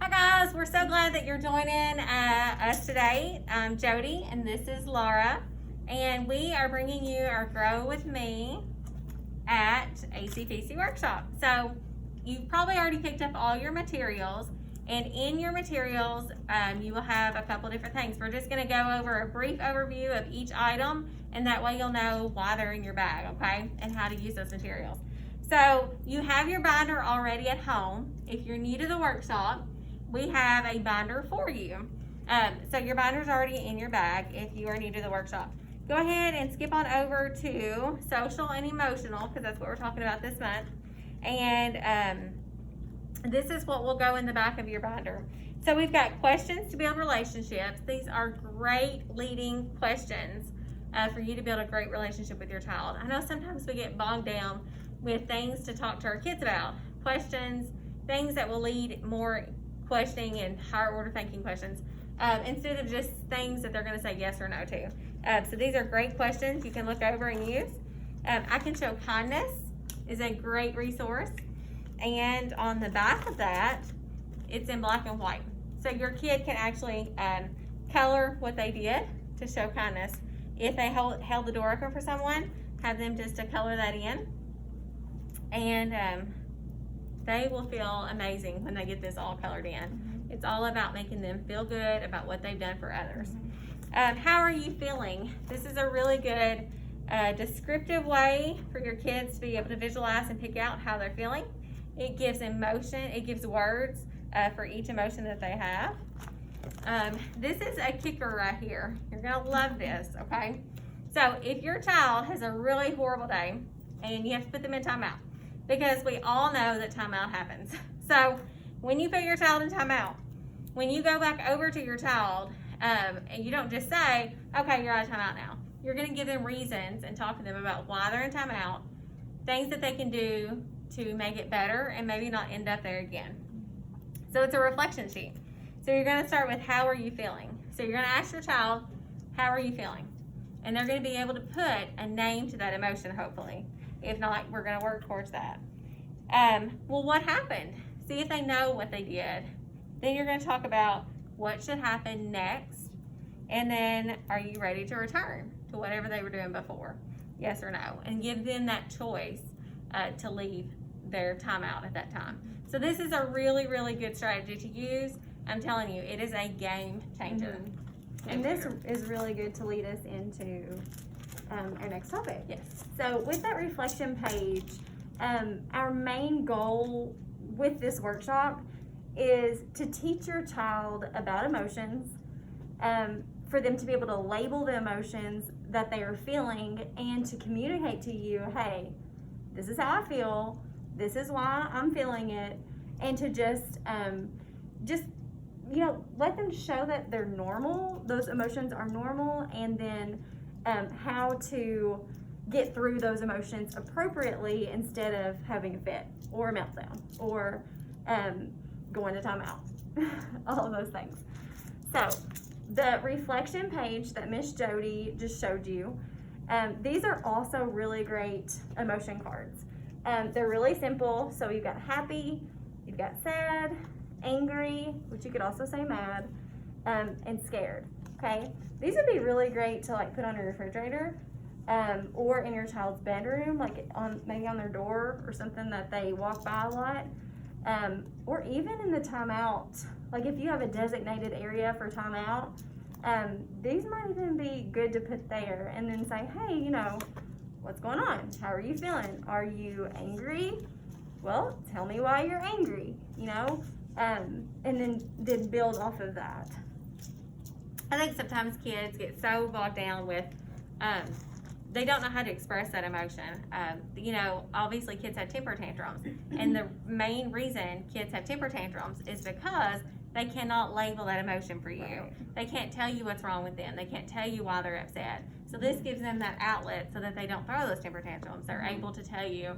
Hi guys, we're so glad that you're joining us today. I'm Jody and this is Laura, and we are bringing you our Grow With Me at ACPC workshop. So you've probably already picked up all your materials, and in your materials you will have a couple different things. We're just going to go over a brief overview of each item, and that way you'll know why they're in your bag, okay, and how to use those materials. So you have your binder already at home. If you're new to the workshop, we have a binder for you. So your binder's already in your bag if you are new to the workshop. Go ahead and skip on over to social and emotional, because that's what we're talking about this month. And this is what will go in the back of your binder. So we've got questions to build relationships. These are great leading questions for you to build a great relationship with your child. I know sometimes we get bogged down with things to talk to our kids about. Questions, things that will lead more questioning and higher order thinking questions, instead of just things that they're going to say yes or no to. So these are great questions you can look over and use. I Can Show Kindness is a great resource, and on the back of that, it's in black and white. So your kid can actually color what they did to show kindness. If they held the door open for someone, have them just to color that in, and they will feel amazing when they get this all colored in. Mm-hmm. It's all about making them feel good about what they've done for others. Mm-hmm. How are you feeling? This is a really good descriptive way for your kids to be able to visualize and pick out how they're feeling. It gives emotion, it gives words for each emotion that they have. This is a kicker right here. You're gonna love this, okay? So if your child has a really horrible day and you have to put them in timeout, because we all know that timeout happens. So when you put your child in timeout, when you go back over to your child, and you don't just say, okay, you're out of timeout now. You're gonna give them reasons and talk to them about why they're in timeout, things that they can do to make it better and maybe not end up there again. So it's a reflection sheet. So you're gonna start with, how are you feeling? So you're gonna ask your child, how are you feeling? And they're gonna be able to put a name to that emotion, hopefully. If not, we're going to work towards that. Well, what happened? See if they know what they did. Then you're going to talk about what should happen next. And then, are you ready to return to whatever they were doing before? Yes or no? And give them that choice to leave their timeout at that time. So this is a really, really good strategy to use. I'm telling you, it is a game changer. Mm-hmm. And this is really good to lead us into our next topic. Yes. So with that reflection page, our main goal with this workshop is to teach your child about emotions, for them to be able to label the emotions that they are feeling and to communicate to you, hey, this is how I feel, this is why I'm feeling it, and to just let them show that they're normal, those emotions are normal, and then how to get through those emotions appropriately instead of having a fit or a meltdown or going to timeout. All of those things. So the reflection page that Miss Jody just showed you, these are also really great emotion cards. They're really simple. So you've got happy, you've got sad, angry, which you could also say mad, and scared. Okay, these would be really great to put on your refrigerator, or in your child's bedroom, maybe on their door or something that they walk by a lot, or even in the timeout. If you have a designated area for timeout, these might even be good to put there, and then say, hey, what's going on? How are you feeling? Are you angry? Well, tell me why you're angry. And then build off of that. I think sometimes kids get so bogged down with, they don't know how to express that emotion. Obviously kids have temper tantrums. And the main reason kids have temper tantrums is because they cannot label that emotion for you. Right. They can't tell you what's wrong with them. They can't tell you why they're upset. So this gives them that outlet so that they don't throw those temper tantrums. They're able to tell you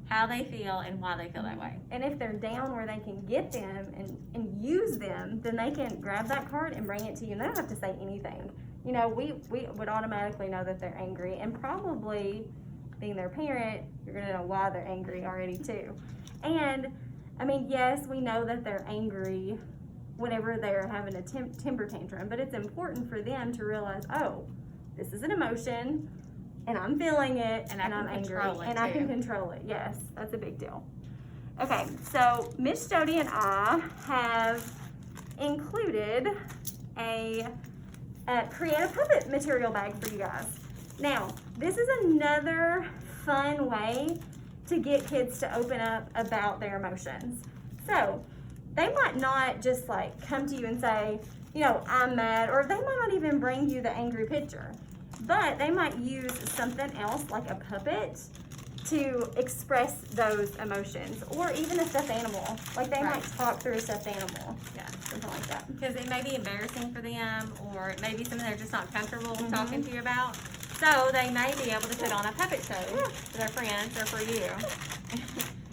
how they feel and why they feel that way. And if they're down where they can get them and use them, then they can grab that card and bring it to you, and they don't have to say anything. We would automatically know that they're angry, and probably, being their parent, you're going to know why they're angry already too. And, yes, we know that they're angry whenever they're having a temper tantrum. But it's important for them to realize, oh, this is an emotion, and I'm feeling it, and I'm angry, and I can control it. Yes, that's a big deal. Okay, so Miss Jody and I have included a create a puppet material bag for you guys. Now, this is another fun way to get kids to open up about their emotions. So, they might not just like come to you and say, you know, I'm mad, or they might not even bring you the angry picture, but they might use something else like a puppet to express those emotions, or even a stuffed animal. Like they might talk through a stuffed animal. Yeah, something like that. Because it may be embarrassing for them, or it may be something they're just not comfortable talking to you about. So they may be able to put on a puppet show for their friends or for you.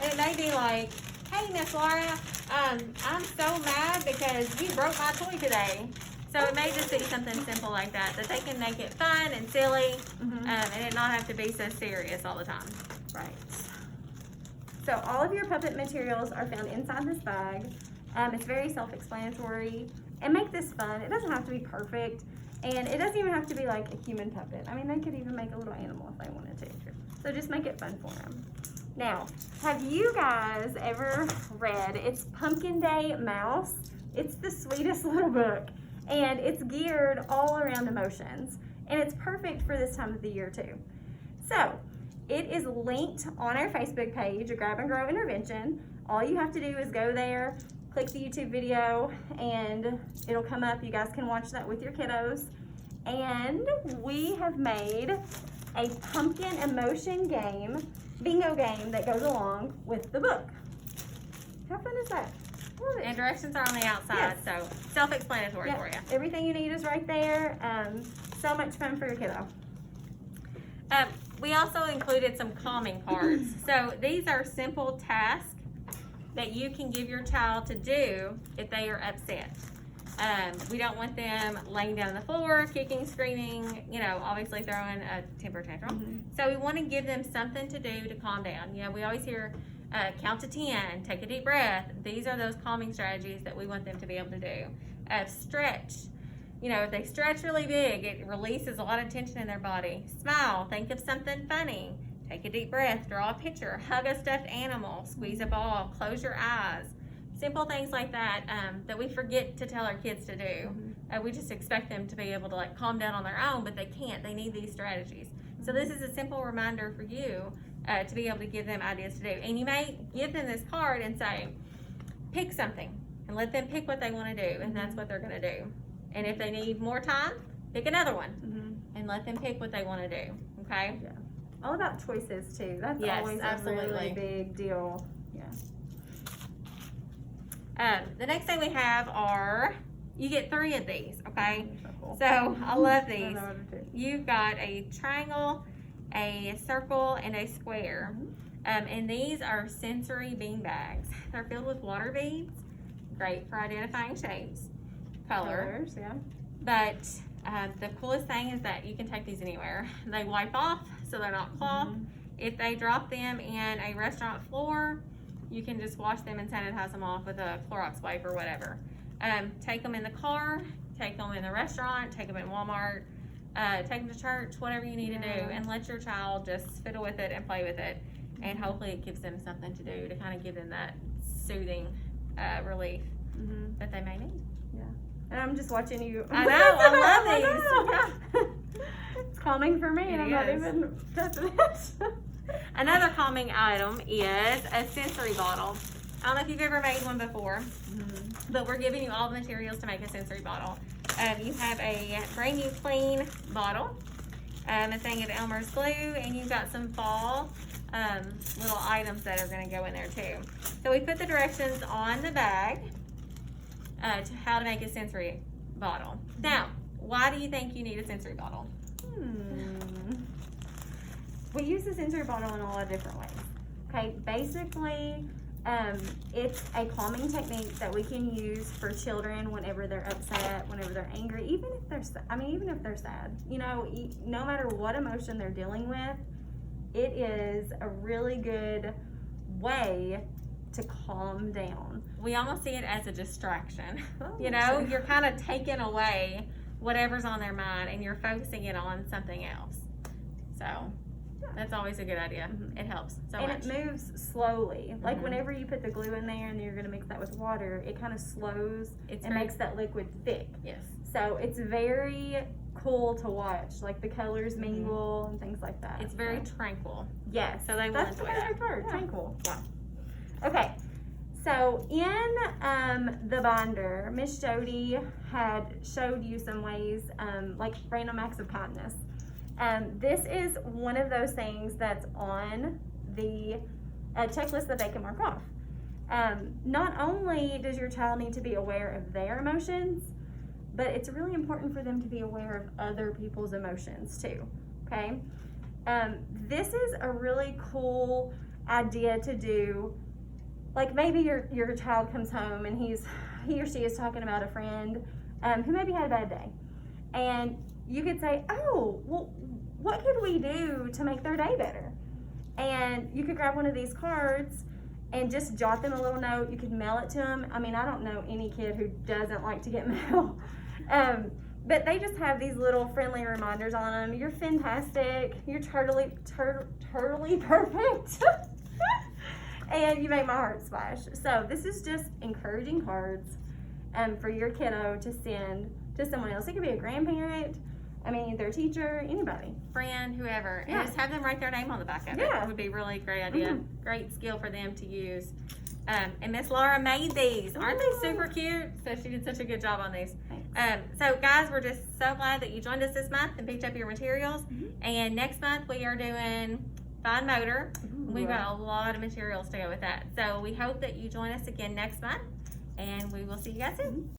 And it may be like, hey, Miss Laura, I'm so mad because you broke my toy today. So it may just be something simple like that they can make it fun and silly, and it not have to be so serious all the time. Right. So all of your puppet materials are found inside this bag. It's very self-explanatory. And make this fun. It doesn't have to be perfect, and it doesn't even have to be like a human puppet. I mean, they could even make a little animal if they wanted to. So just make it fun for them. Now, have you guys ever read It's Pumpkin Day Mouse? It's the sweetest little book, and it's geared all around emotions, and it's perfect for this time of the year too. So, it is linked on our Facebook page, Grab and Grow Intervention. All you have to do is go there, click the YouTube video, and it'll come up. You guys can watch that with your kiddos. And we have made a pumpkin emotion game, bingo game, that goes along with the book. How fun is that? Love it. And directions are on the outside, so self-explanatory for you. Everything you need is right there. So much fun for your kiddo. We also included some calming cards. So these are simple tasks that you can give your child to do if they are upset. We don't want them laying down on the floor, kicking, screaming, you know, obviously throwing a temper tantrum. So we want to give them something to do to calm down. You know, we always hear count to 10, take a deep breath. These are those calming strategies that we want them to be able to do. Stretch. You know, if they stretch really big, it releases a lot of tension in their body. Smile, think of something funny. Take a deep breath, draw a picture, hug a stuffed animal, squeeze a ball, close your eyes. Simple things like that that we forget to tell our kids to do. We just expect them to be able to like calm down on their own, but they can't. They need these strategies. So this is a simple reminder for you to be able to give them ideas to do. And you may give them this card and say, pick something, and let them pick what they want to do, and that's what they're going to do. And if they need more time, pick another one, and let them pick what they want to do. Okay? Yeah. All about choices too. That's always a really big deal. Yeah. The next thing we have are, you get 3 of these, okay? So I love these. You've got a triangle, a circle, and a square. And these are sensory bean bags. They're filled with water beads, great for identifying shapes, colors. Yeah. But the coolest thing is that you can take these anywhere. They wipe off, so they're not cloth. If they drop them in a restaurant floor, you can just wash them and sanitize them off with a Clorox wipe or whatever. Take them in the car, take them in the restaurant, take them in Walmart, take them to church, whatever you need to do, and let your child just fiddle with it and play with it. And hopefully it gives them something to do to kind of give them that soothing relief that they may need. Yeah. And I'm just watching you. I know, I love these. It's calming for me, and I'm not even touching it. Another calming item is a sensory bottle. I don't know if you've ever made one before, but we're giving you all the materials to make a sensory bottle. You have a brand new clean bottle, a thing of Elmer's glue, and you've got some fall little items that are going to go in there too. So we put the directions on the bag to how to make a sensory bottle. Now, why do you think you need a sensory bottle? We use the sensory bottle in a lot of different ways. Okay, basically, it's a calming technique that we can use for children whenever they're upset, whenever they're angry, even if they're sad. You know, no matter what emotion they're dealing with, it is a really good way to calm down. We almost see it as a distraction. Oh, You know, sure. you're kind of taking away whatever's on their mind and you're focusing it on something else. So that's always a good idea. Mhm. It helps so And much. it moves slowly. Like Mhm. whenever you put the glue in there and you're going to mix that with water, it kind of slows It's and very, makes that liquid thick. yes. So it's very cool to watch. Like the colors mingle and things like that. It's very So, tranquil. yes. So they will That's enjoy the perfect that. word. Yeah. Tranquil. Yeah. Okay. So in the binder, Miss Jody had showed you some ways, like random acts of kindness. This is one of those things that's on the checklist that they can mark off. Not only does your child need to be aware of their emotions, but it's really important for them to be aware of other people's emotions too. Okay? This is a really cool idea to do. Like maybe your child comes home and he or she is talking about a friend who maybe had a bad day, and you could say, "Oh, well, what could we do to make their day better?" And you could grab one of these cards and just jot them a little note. You could mail it to them. I mean, I don't know any kid who doesn't like to get mail. But they just have these little friendly reminders on them. You're fantastic. You're totally perfect. And you make my heart splash. So this is just encouraging cards for your kiddo to send to someone else. It could be a grandparent, I mean, their teacher, anybody. Friend, whoever. Yeah. And just have them write their name on the back of Yeah. it. Would be really great idea. Mhm. Great skill for them to use. And Miss Laura made these. Aren't they super cute? So she did such a good job on these. So guys, we're just so glad that you joined us this month and picked up your materials. Mhm. And next month we are doing fine motor. We've got a lot of materials to go with that. So we hope that you join us again next month, and we will see you guys soon.